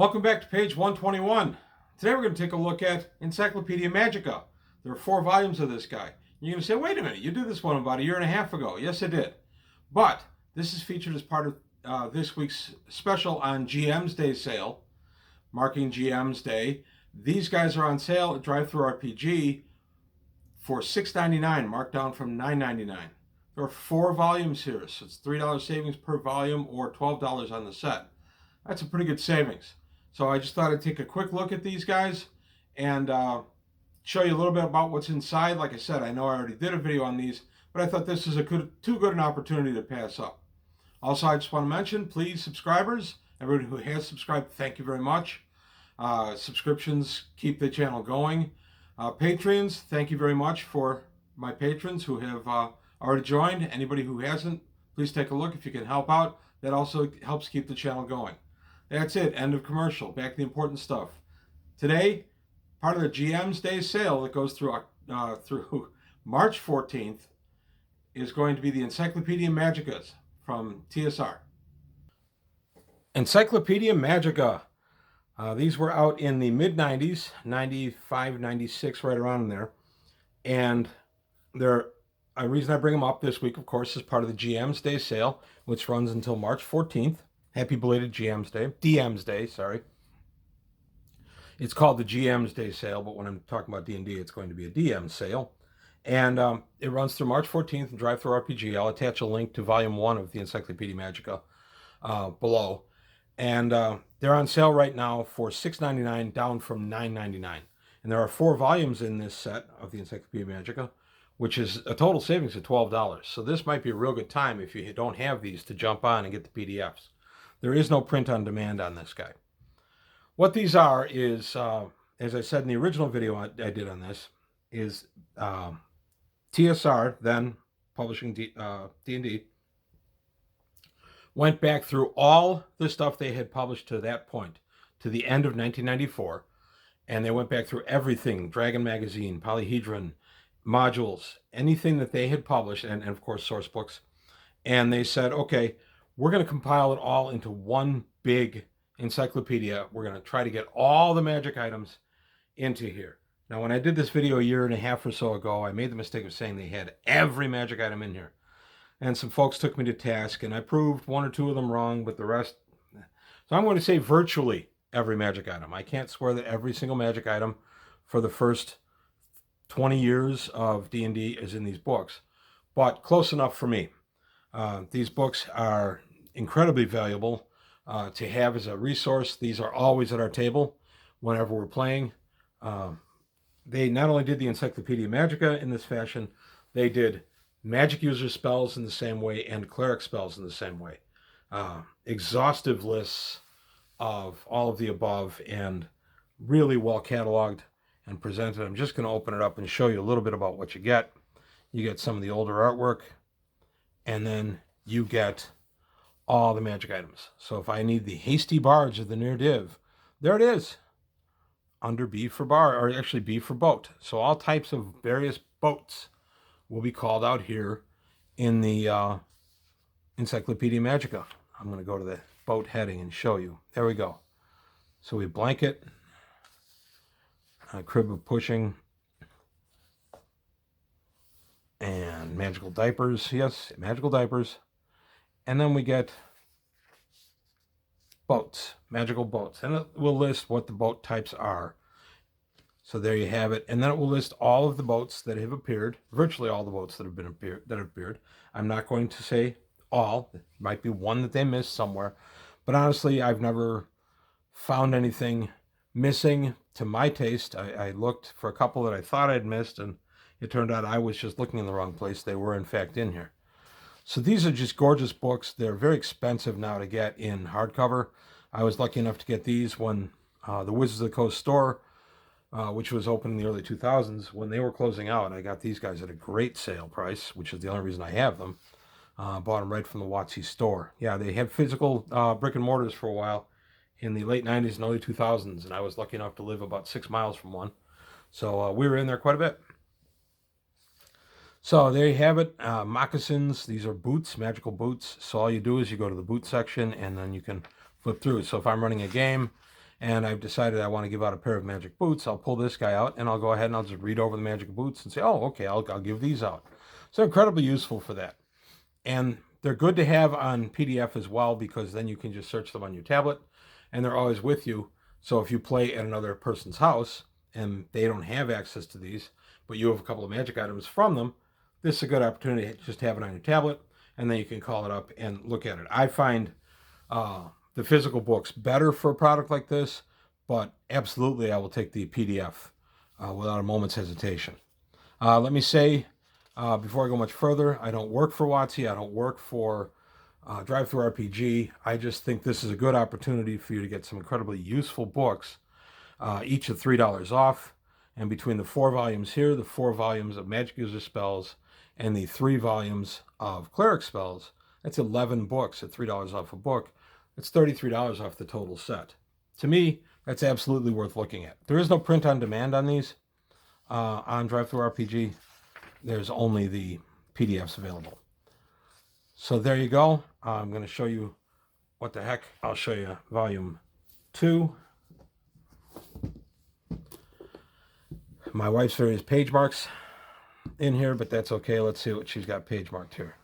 Welcome back to page 121. Today we're going to take a look at Encyclopedia Magica. There are 4 volumes of this guy. You're going to say, wait a minute, you did this one about a year and a half ago. Yes, I did. But this is featured as part of this week's special on GM's Day sale, marking GM's Day. These guys are on sale at Drive-Thru-RPG for $6.99, marked down from $9.99. There are 4 volumes here, so it's $3 savings per volume or $12 on the set. That's a pretty good savings. So I just thought I'd take a quick look at these guys and show you a little bit about what's inside. Like I said, I know I already did a video on these, but I thought this is too good an opportunity to pass up. Also, I just want to mention, please, subscribers, everybody who has subscribed, thank you very much. Subscriptions keep the channel going. Patrons, thank you very much for my patrons who have already joined. Anybody who hasn't, please take a look if you can help out. That also helps keep the channel going. That's it. End of commercial. Back to the important stuff. Today, part of the GM's Day sale that goes through March 14th is going to be the Encyclopedia Magicas from TSR. Encyclopedia Magica. These were out in the mid-90s, 95, 96, right around in there. And they're a reason I bring them up this week, of course, is part of the GM's Day sale, which runs until March 14th. Happy belated GM's Day. DM's Day, sorry. It's called the GM's Day sale, but when I'm talking about D&D, it's going to be a DM sale. And it runs through March 14th in Drive-Thru-RPG. I'll attach a link to Volume 1 of the Encyclopedia Magica below. And they're on sale right now for $6.99, down from $9.99. And there are 4 volumes in this set of the Encyclopedia Magica, which is a total savings of $12. So this might be a real good time if you don't have these to jump on and get the PDFs. There is no print on demand on this guy. What these are is, as I said in the original video I did on this, is TSR, then publishing D&D, went back through all the stuff they had published to that point, to the end of 1994, and they went back through everything, Dragon Magazine, Polyhedron, modules, anything that they had published, and of course source books, and they said, okay, we're going to compile it all into one big encyclopedia. We're going to try to get all the magic items into here. Now, when I did this video a year and a half or so ago, I made the mistake of saying they had every magic item in here. And some folks took me to task, and I proved 1 or 2 of them wrong, but the rest... So I'm going to say virtually every magic item. I can't swear that every single magic item for the first 20 years of D&D is in these books, but close enough for me. These books are incredibly valuable to have as a resource. These are always at our table whenever we're playing. They not only did the Encyclopedia Magica in this fashion, they did magic user spells in the same way and cleric spells in the same way. Exhaustive lists of all of the above and really well cataloged and presented. I'm just going to open it up and show you a little bit about what you get. You get some of the older artwork, and then you get all the magic items. So if I need the hasty barge of the near div, there it is, under B for bar, or actually B for boat. So all types of various boats will be called out here in the Encyclopedia Magica. I'm going to go to the boat heading and show you. There we go. So we have blanket, a crib of pushing, and magical diapers. Yes, magical diapers. And then we get boats, magical boats. And it will list what the boat types are. So there you have it. And then it will list all of the boats that have appeared, virtually all the boats that have appeared. I'm not going to say all. There might be one that they missed somewhere. But honestly, I've never found anything missing to my taste. I looked for a couple that I thought I'd missed, and it turned out I was just looking in the wrong place. They were, in fact, in here. So these are just gorgeous books. They're very expensive now to get in hardcover. I was lucky enough to get these when the Wizards of the Coast store, which was open in the early 2000s, when they were closing out. I got these guys at a great sale price, which is the only reason I have them. Bought them right from the WOTC store. Yeah, they had physical brick and mortars for a while in the late 90s and early 2000s, and I was lucky enough to live about 6 miles from one. So we were in there quite a bit. So there you have it. Moccasins. These are boots, magical boots. So all you do is you go to the boot section and then you can flip through. So if I'm running a game and I've decided I want to give out a pair of magic boots, I'll pull this guy out and I'll go ahead and I'll just read over the magic boots and say, oh, okay, I'll give these out. So incredibly useful for that. And they're good to have on PDF as well, because then you can just search them on your tablet and they're always with you. So if you play at another person's house and they don't have access to these, but you have a couple of magic items from them, this is a good opportunity to just have it on your tablet, and then you can call it up and look at it. I find the physical books better for a product like this, but absolutely I will take the PDF without a moment's hesitation. Let me say, before I go much further, I don't work for WOTC. I don't work for Drive-Thru RPG. I just think this is a good opportunity for you to get some incredibly useful books, each at $3 off. And between the 4 volumes here, the 4 volumes of Magic User Spells, and the 3 volumes of Cleric Spells, that's 11 books at $3 off a book. It's $33 off the total set. To me, that's absolutely worth looking at. There is no print on demand on these on Drive-Thru RPG. There's only the PDFs available. So there you go. I'm going to show you what the heck. I'll show you volume 2. My wife's various page marks in here, but that's okay. Let's see what she's got page marked here.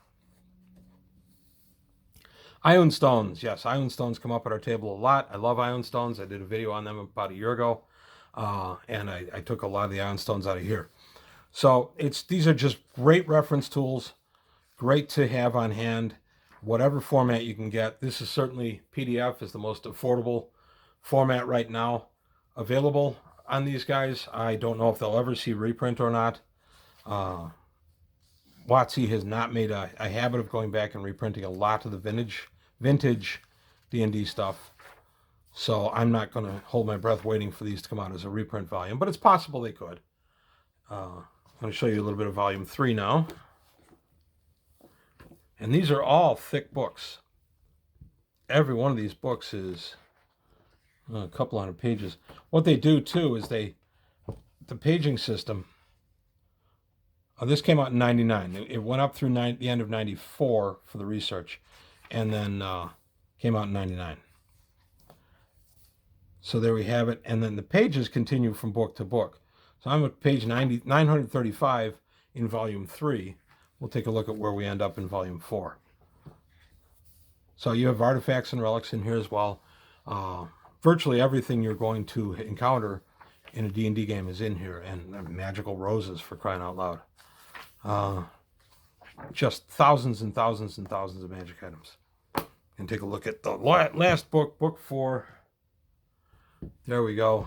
Ioun stones. Yes, Ioun stones come up at our table a lot. I love Ioun stones. I did a video on them about a year ago, and I took a lot of the Ioun stones out of here. So these are just great reference tools, great to have on hand, whatever format you can get. This is certainly, PDF is the most affordable format right now available on these guys. I don't know if they'll ever see reprint or not. WOTC has not made a habit of going back and reprinting a lot of the vintage D&D stuff. So I'm not going to hold my breath waiting for these to come out as a reprint volume, but it's possible they could. I'm going to show you a little bit of volume 3 now. And these are all thick books. Every one of these books is a couple hundred pages. What they do too is the paging system, this came out in 99. It went up through the end of 94 for the research, and then came out in 99. So there we have it. And then the pages continue from book to book. So I'm at page 935 in volume 3. We'll take a look at where we end up in volume 4. So you have artifacts and relics in here as well. Virtually everything you're going to encounter in a D&D game is in here, and magical roses, for crying out loud. Just thousands and thousands and thousands of magic items. And take a look at the last book, book 4. There we go.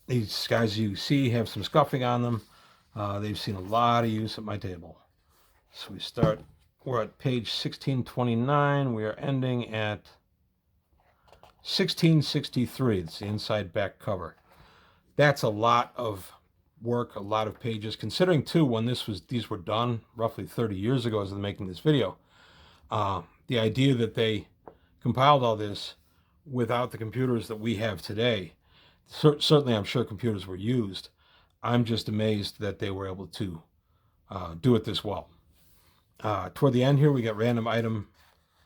These guys you see have some scuffing on them. They've seen a lot of use at my table. So we're at page 1629. We are ending at 1663. It's the inside back cover. That's a lot of work, a lot of pages. Considering too, when these were done roughly 30 years ago as they're making this video, the idea that they compiled all this without the computers that we have today, certainly I'm sure computers were used. I'm just amazed that they were able to do it this well. Toward the end here, we got random item,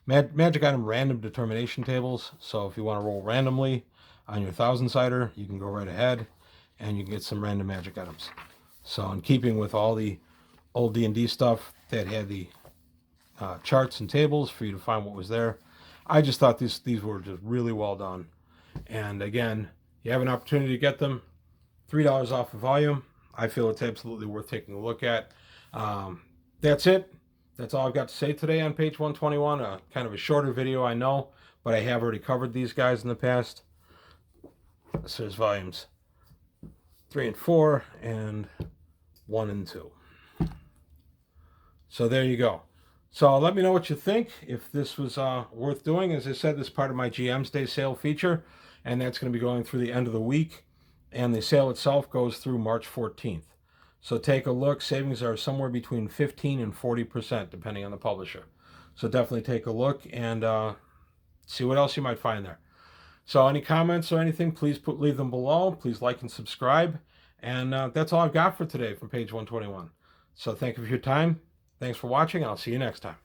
magic item random determination tables. So if you want to roll randomly on your 1,000-sider, you can go right ahead and you can get some random magic items. So in keeping with all the old D&D stuff that had the charts and tables for you to find what was there, I just thought these were just really well done. And again, you have an opportunity to get them, $3 off a volume. I feel it's absolutely worth taking a look at. That's it. That's all I've got to say today on page 121. Kind of a shorter video, I know, but I have already covered these guys in the past. This is volumes 3 and 4 and 1 and 2. So there you go. So let me know what you think, if this was worth doing. As I said, this is part of my GM's Day sale feature, and that's going to be going through the end of the week. And the sale itself goes through March 14th. So take a look. Savings are somewhere between 15 and 40%, depending on the publisher. So definitely take a look and see what else you might find there. So any comments or anything, please leave them below. Please like and subscribe. And that's all I've got for today from page 121. So thank you for your time. Thanks for watching, and I'll see you next time.